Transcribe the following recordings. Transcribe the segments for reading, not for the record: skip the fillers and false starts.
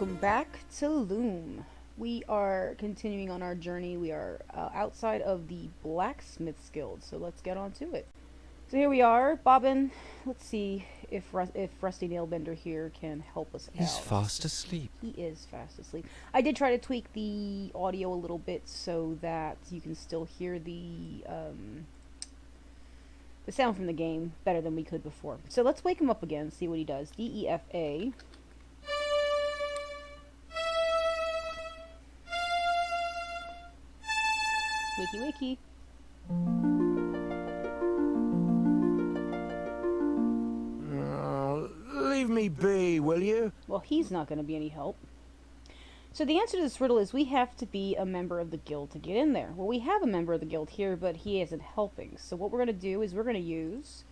welcome back to Loom. We are continuing on our journey. We are outside of the Blacksmiths Guild, so let's get on to it. So here we are, Bobbin. Let's see if Rusty Nailbender here can help us out. He's fast asleep. He is fast asleep. I did try to tweak the audio a little bit so that you can still hear the sound from the game better than we could before. So let's wake him up again, see what he does. DEFA. Wakey wakey. Leave me be, will you? Well, he's not going to be any help. So the answer to this riddle is we have to be a member of the guild to get in there. Well, we have a member of the guild here, but he isn't helping. So what we're going to do is we're going to use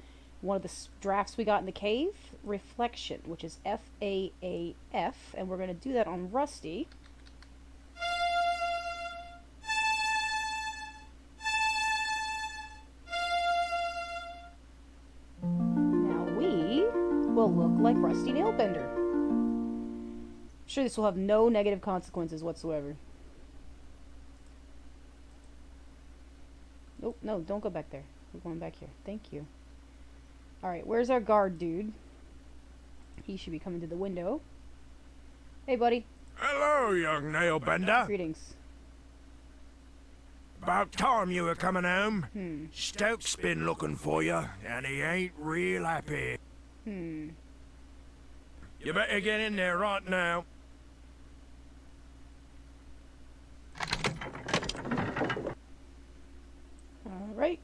one of the drafts we got in the cave, Reflection, which is FAAF, and we're going to do that on Rusty. Will look like Rusty Nailbender. I'm sure this will have no negative consequences whatsoever. Nope, no, don't go back there. We're going back here. Thank you. Alright, where's our guard dude? He should be coming to the window. Hey, buddy. Hello, young Nailbender. Greetings. About time you were coming home. Stoke's been looking for you, and he ain't real happy. You better get in there right now. All right.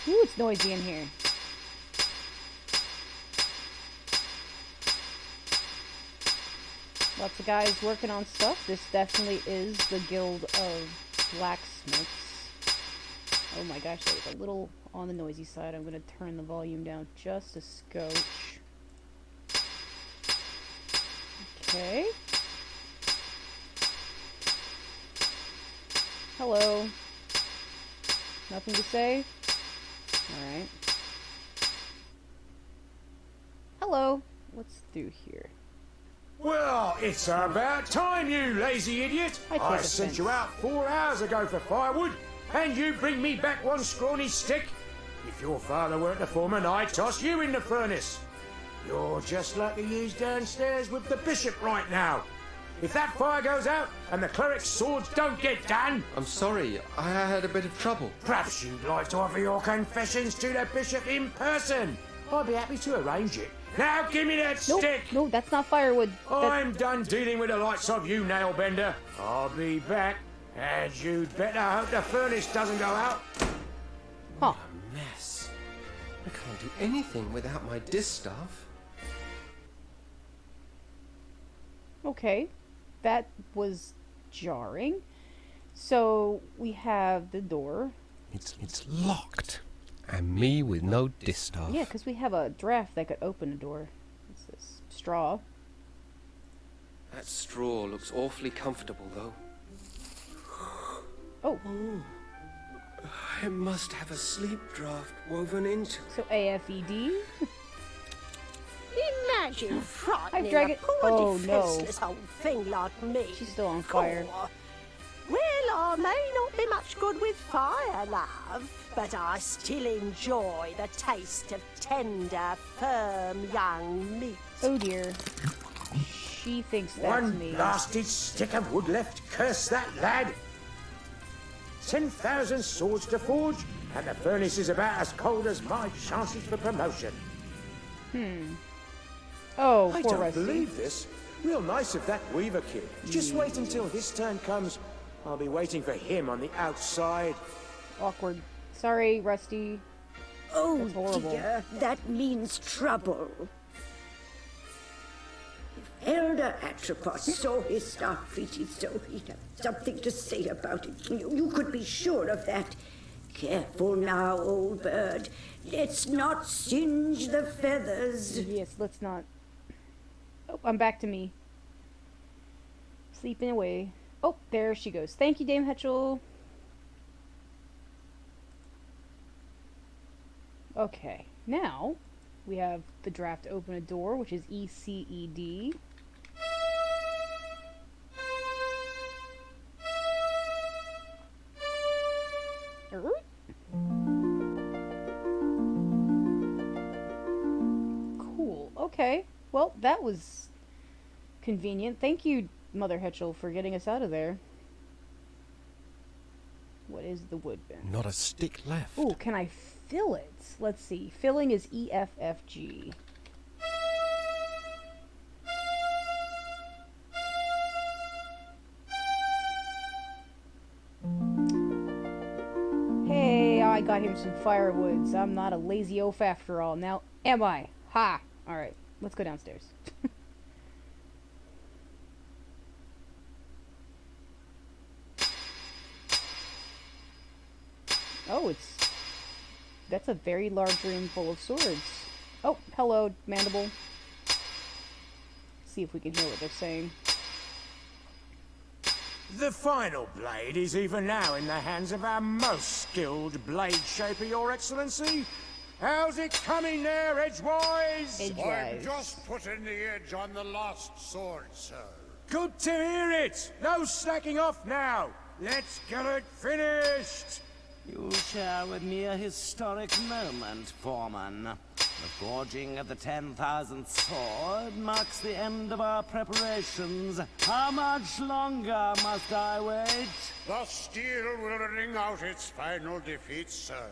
Ooh, it's noisy in here. Lots of guys working on stuff. This definitely is the Guild of Blacksmiths. Oh my gosh, that was a little on the noisy side. I'm going to turn the volume down just a scotch. Okay. Hello. Nothing to say? Alright. Hello. What's through here? Well, it's about time, you lazy idiot. I sent you out 4 hours ago for firewood, and you bring me back one scrawny stick. If your father weren't the foreman, I'd toss you in the furnace. You're just like the you's downstairs with the bishop right now. If that fire goes out and the cleric's swords don't get done... I'm sorry, I had a bit of trouble. Perhaps you'd like to offer your confessions to the bishop in person. I'd be happy to arrange it. Now give me that stick! No, that's not firewood. I'm done dealing with the likes of you, Nailbender. I'll be back, and you'd better hope the furnace doesn't go out. Huh. What a mess. I can't do anything without my distaff. Okay. That was jarring. So, we have the door. It's locked. And me with no distaff. Yeah, because we have a draft that could open a door. What's this? Straw. That straw looks awfully comfortable, though. Oh. It must have a sleep draft woven into it. So AFED? Imagine frightening Dragon. a poor Oh, defenseless old thing like me. She's still on fire. Poor. Well, I may not be much good with fire, love, but I still enjoy the taste of tender, firm young meat. Oh dear. She thinks that's One me. blasted stick of wood left, curse that lad. 10,000 swords to forge, and the furnace is about as cold as my chances for promotion. Oh, I poor don't Rusty. believe this. Real nice of that Weaver kid. Just wait until his turn comes. I'll be waiting for him on the outside. Awkward. Sorry, Rusty. Oh That's horrible. dear, that means trouble. If Elder Atropos saw his staff treated so, he'd have something to say about it. You could be sure of that. Careful now, old bird. Let's not singe the feathers. Yes, let's not. Oh, I'm back to me. Sleeping away. Oh, there she goes. Thank you, Dame Hetchel. Okay, now we have the draft open a door, which is ECED. Cool. Okay. Well, that was convenient. Thank you, Mother Hetchel, for getting us out of there. What is the wood bin? Not a stick left. Ooh, can I fill it? Let's see. Filling is EFFG. Hey, I got him some firewoods. I'm not a lazy oaf after all. Now, am I? Ha! Alright, let's go downstairs. Oh, that's a very large room full of swords. Oh, hello, Mandible. See if we can hear what they're saying. The final blade is even now in the hands of our most skilled blade shaper, Your Excellency. How's it coming there, Edgewise? Edgewise. I'm just putting the edge on the last sword, sir. Good to hear it. No slacking off now. Let's get it finished. You share with me a historic moment, Foreman. The forging of the 10,000th sword marks the end of our preparations. How much longer must I wait? The steel will ring out its final defeat, sir.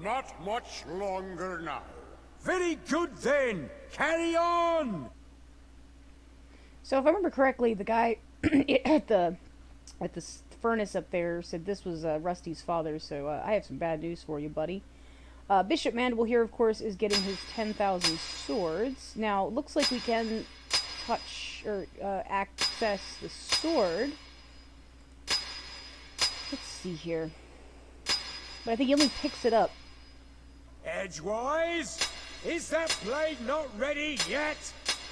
Not much longer now. Very good then. Carry on. So if I remember correctly, the guy at the furnace up there said this was Rusty's father, so I have some bad news for you, buddy. Bishop Mandible here, of course, is getting his 10,000 swords. Now, it looks like we can touch or access the sword. Let's see here. But I think he only picks it up. Edgewise, is that blade not ready yet?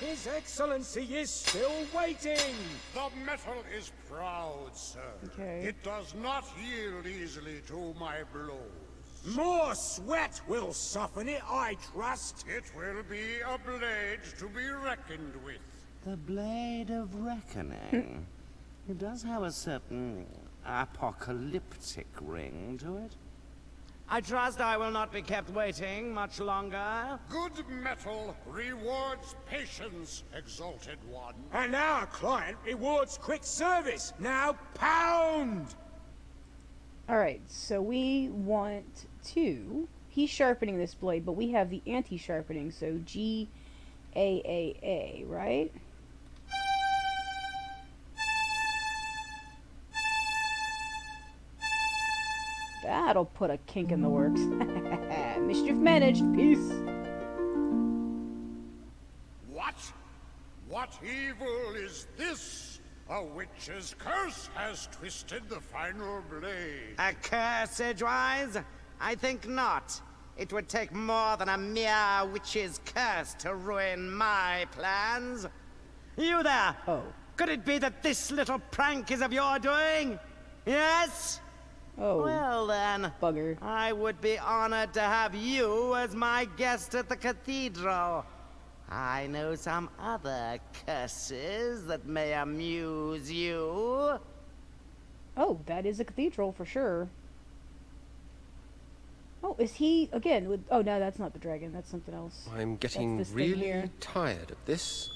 His Excellency is still waiting. The metal is proud, sir. Okay. It does not yield easily to my blows. More sweat will soften it, I trust. It will be a blade to be reckoned with. The Blade of Reckoning. It does have a certain apocalyptic ring to it. I trust I will not be kept waiting much longer. Good metal rewards patience, exalted one. And our client rewards quick service. Now pound! Alright, so we want to... He's sharpening this blade, but we have the anti-sharpening, so G-A-A-A, right? That'll put a kink in the works. Mischief managed. Peace. What? What evil is this? A witch's curse has twisted the final blade. A curse, Edgewise? I think not. It would take more than a mere witch's curse to ruin my plans. You there! Oh. Could it be that this little prank is of your doing? Yes? Oh. Well then, Bugger. I would be honored to have you as my guest at the cathedral. I know some other curses that may amuse you. Oh, that is a cathedral for sure. Oh, is he again with... Oh, no, that's not the dragon. That's something else. I'm getting this thing really here. tired of this.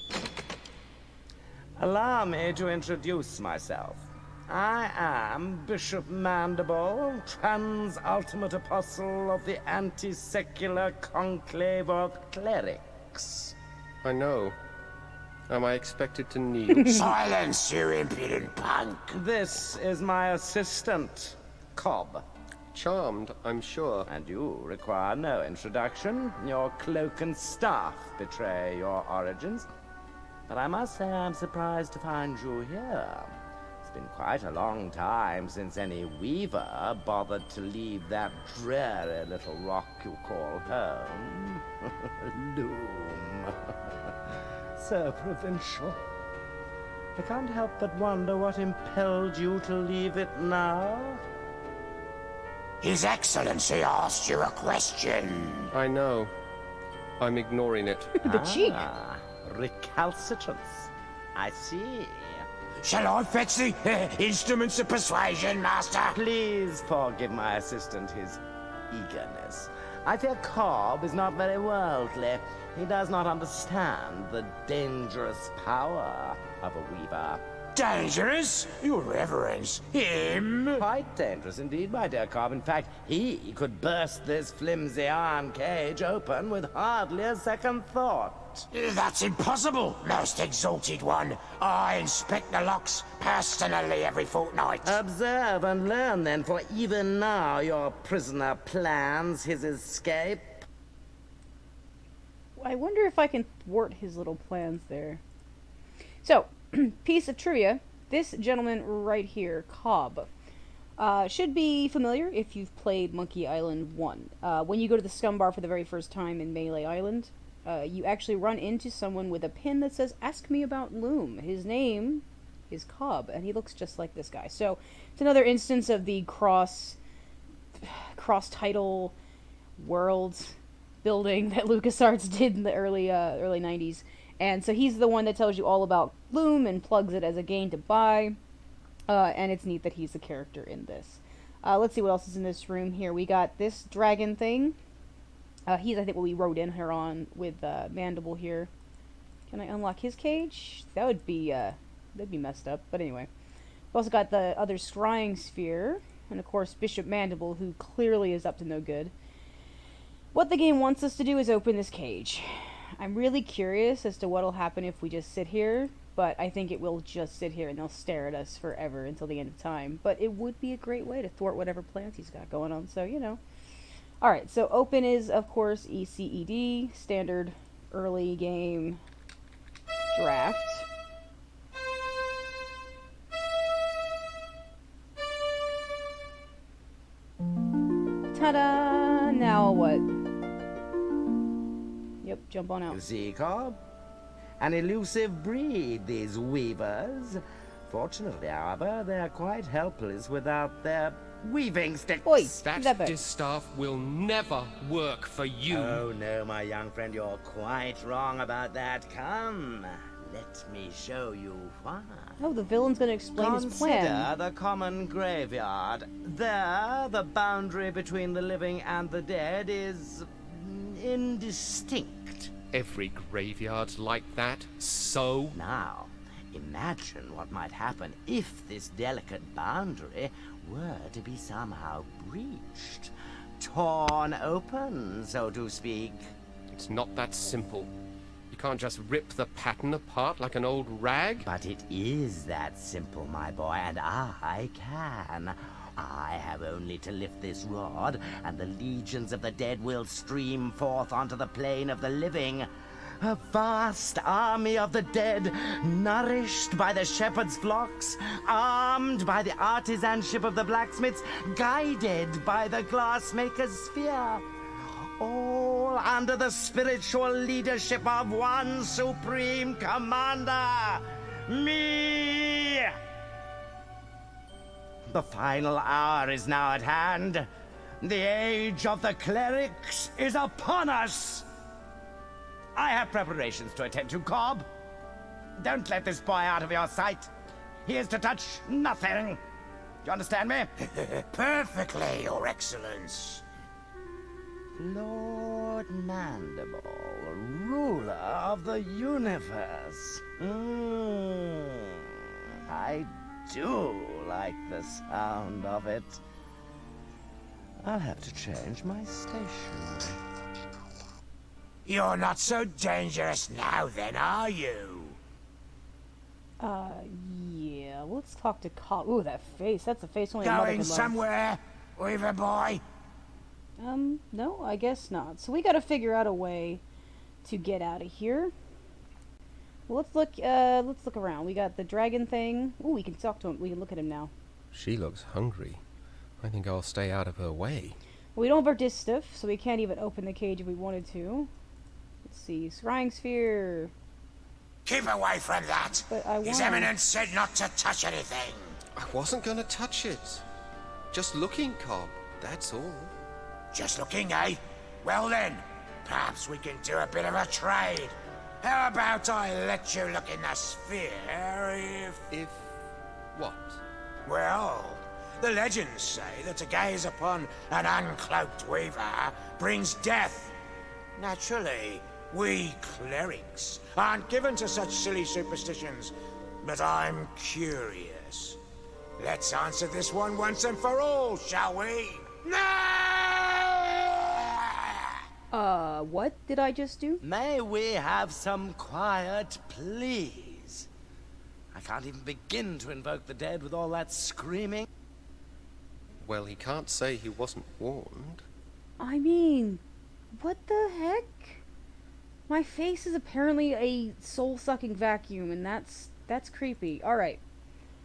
Allow me to introduce myself. I am Bishop Mandible, trans-ultimate apostle of the anti-secular conclave of clerics. I know. Am I expected to kneel? Silence, you impudent punk. This is my assistant, Cobb. Charmed, I'm sure. And you require no introduction. Your cloak and staff betray your origins. But I must say I'm surprised to find you here. It's been quite a long time since any weaver bothered to leave that dreary little rock you call home. Loom. So provincial. I can't help but wonder what impelled you to leave it now. His Excellency asked you a question. I know. I'm ignoring it. The cheek. Recalcitrance. I see. Shall I fetch the instruments of persuasion, Master? Please forgive my assistant his eagerness. I fear Cobb is not very worldly. He does not understand the dangerous power of a weaver. Dangerous? Your Reverence. Him? Quite dangerous indeed, my dear Cobb. In fact, he could burst this flimsy iron cage open with hardly a second thought. That's impossible, most exalted one. I inspect the locks personally every fortnight. Observe and learn then, for even now your prisoner plans his escape. I wonder if I can thwart his little plans there. So, piece of trivia. This gentleman right here, Cobb, should be familiar if you've played Monkey Island 1. When you go to the scum bar for the very first time in Melee Island, you actually run into someone with a pin that says, "Ask me about Loom." His name is Cobb, and he looks just like this guy. So, it's another instance of the cross-title worlds building that LucasArts did in the early 90s. And so he's the one that tells you all about Loom and plugs it as a game to buy. And it's neat that he's the character in this. Let's see what else is in this room here. We got this dragon thing. He's, I think, what we wrote in here on with Mandible here. Can I unlock his cage? That would be, that'd be messed up. But anyway. We've also got the other scrying sphere. And, of course, Bishop Mandible, who clearly is up to no good. What the game wants us to do is open this cage. I'm really curious as to what'll happen if we just sit here, but I think it will just sit here and they'll stare at us forever until the end of time. But it would be a great way to thwart whatever plans he's got going on, so, you know. Alright, so open is, of course, ECED, standard early game draft. Ta-da! Now what? Yep, jump on out. You see, Cobb? An elusive breed, these weavers. Fortunately, however, they're quite helpless without their weaving sticks. Oi, That that back. distaff will never work for you. Oh, no, my young friend, you're quite wrong about that. Come, let me show you why. Oh, the villain's gonna explain his plan. Consider the common graveyard. There, the boundary between the living and the dead is indistinct. Every graveyard's like that. So? Now, imagine what might happen if this delicate boundary were to be somehow breached. Torn open, so to speak. It's not that simple. You can't just rip the pattern apart like an old rag. But it is that simple, my boy, and I can. I have only to lift this rod, and the legions of the dead will stream forth onto the plane of the living. A vast army of the dead, nourished by the shepherd's flocks, armed by the artisanship of the blacksmiths, guided by the glassmaker's sphere. All under the spiritual leadership of one supreme commander, me! The final hour is now at hand. The age of the clerics is upon us. I have preparations to attend to, Cobb. Don't let this boy out of your sight. He is to touch nothing. Do you understand me? Perfectly, Your Excellence. Lord Mandible, ruler of the universe. I do like the sound of it. I'll have to change my station. You're not so dangerous now then, are you? Yeah, let's talk to Cobb. Ooh, that face. That's a face only a mother Going can love. somewhere, Weaver boy? No, I guess not. So we gotta figure out a way to get out of here. Well, let's look around. We got the dragon thing. Ooh, we can talk to him. We can look at him now. She looks hungry. I think I'll stay out of her way. We don't have our distaff, so we can't even open the cage if we wanted to. Let's see. Scrying sphere. Keep away from that. But I His wanna- Eminence said not to touch anything. I wasn't gonna touch it. Just looking, Cobb. that's all. Just looking, eh? Well then, perhaps we can do a bit of a trade. How about I let you look in the sphere if... If... what? Well, the legends say that to gaze upon an uncloaked weaver brings death. Naturally, we clerics aren't given to such silly superstitions, but I'm curious. Let's answer this one once and for all, shall we? What did I just do? May we have some quiet, please? I can't even begin to invoke the dead with all that screaming. Well, he can't say he wasn't warned. I mean, what the heck? My face is apparently a soul-sucking vacuum, and that's creepy. Alright.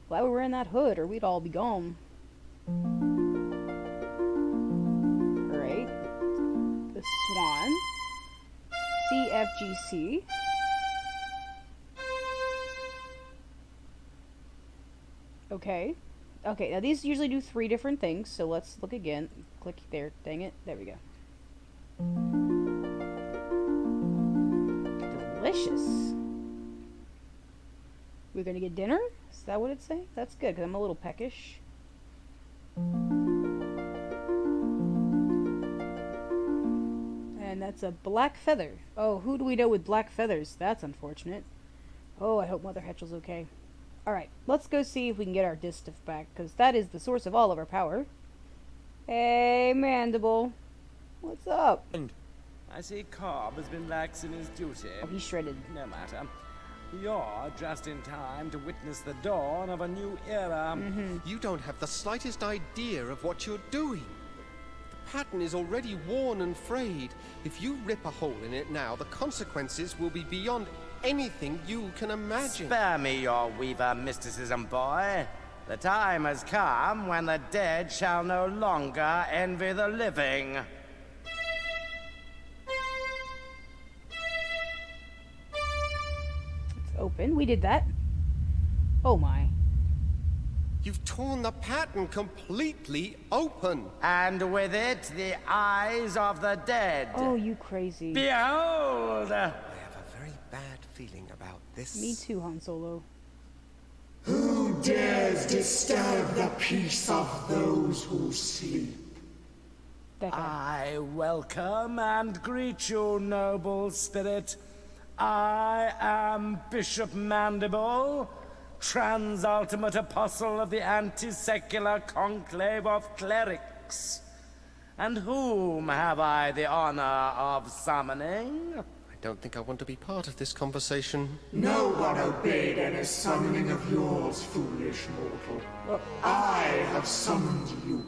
Glad we're wearing that hood, or we'd all be gone. Alright. The Swan. CFGC. Okay. Okay, now these usually do 3 different things, so let's look again. Click there. Dang it. There we go. Delicious. We're gonna get dinner? Is that what it'd say? That's good, because I'm a little peckish. And that's a black feather. Oh, who do we know with black feathers? That's unfortunate. Oh, I hope Mother Hetchel's okay. Alright, let's go see if we can get our distaff back, because that is the source of all of our power. Hey, Mandible. What's up? I see Cobb has been lax in his duty. Oh, he's shredded. No matter. You're just in time to witness the dawn of a new era. You don't have the slightest idea of what you're doing. The pattern is already worn and frayed. If you rip a hole in it now, the consequences will be beyond anything you can imagine. Spare me your weaver mysticism, boy. The time has come when the dead shall no longer envy the living. It's open. We did that. Oh my. You've torn the pattern completely open. And with it, the eyes of the dead. Oh, you crazy. Behold! I have a very bad feeling about this. Me too, Han Solo. Who dares disturb the peace of those who sleep? That guy. I welcome and greet you, noble spirit. I am Bishop Mandible, trans-ultimate apostle of the anti-secular conclave of clerics. And whom have I the honor of summoning? I don't think I want to be part of this conversation. No one obeyed any summoning of yours, foolish mortal. I have summoned you.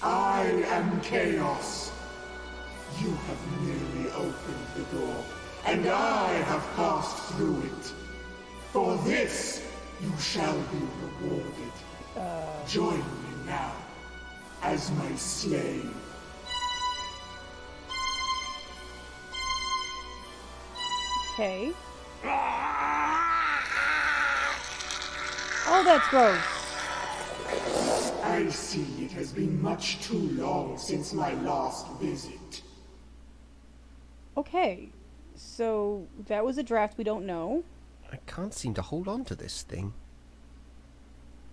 I am Chaos. You have merely opened the door, and I have passed through it. For this, you shall be rewarded. Join me now, as my slave. Okay. Oh, that's gross. I see it has been much too long since my last visit. Okay. So, that was a draft we don't know. I can't seem to hold on to this thing.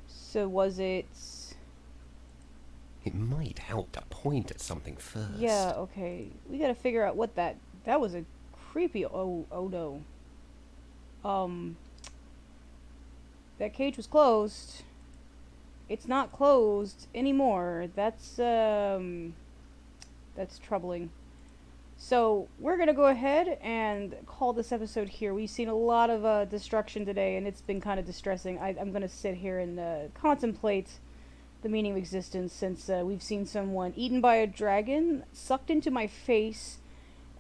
So, was it... It might help to point at something first. Yeah, okay. We gotta figure out what that... That was a creepy... Oh no. That cage was closed. It's not closed anymore. That's troubling. So, we're gonna go ahead and call this episode here. We've seen a lot of destruction today, and it's been kind of distressing. I'm gonna sit here and contemplate the meaning of existence, since we've seen someone eaten by a dragon, sucked into my face,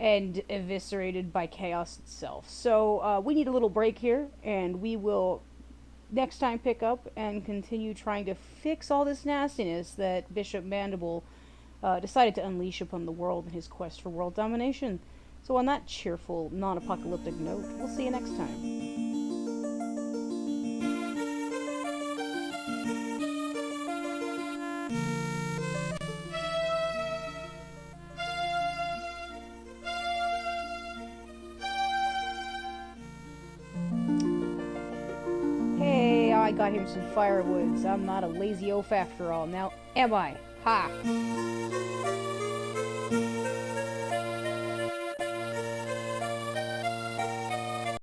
and eviscerated by chaos itself. So, we need a little break here, and we will next time pick up and continue trying to fix all this nastiness that Bishop Mandible decided to unleash upon the world in his quest for world domination. So on that cheerful, non-apocalyptic note, we'll see you next time. I got him some firewoods. I'm not a lazy oaf after all. Now, am I? Ha!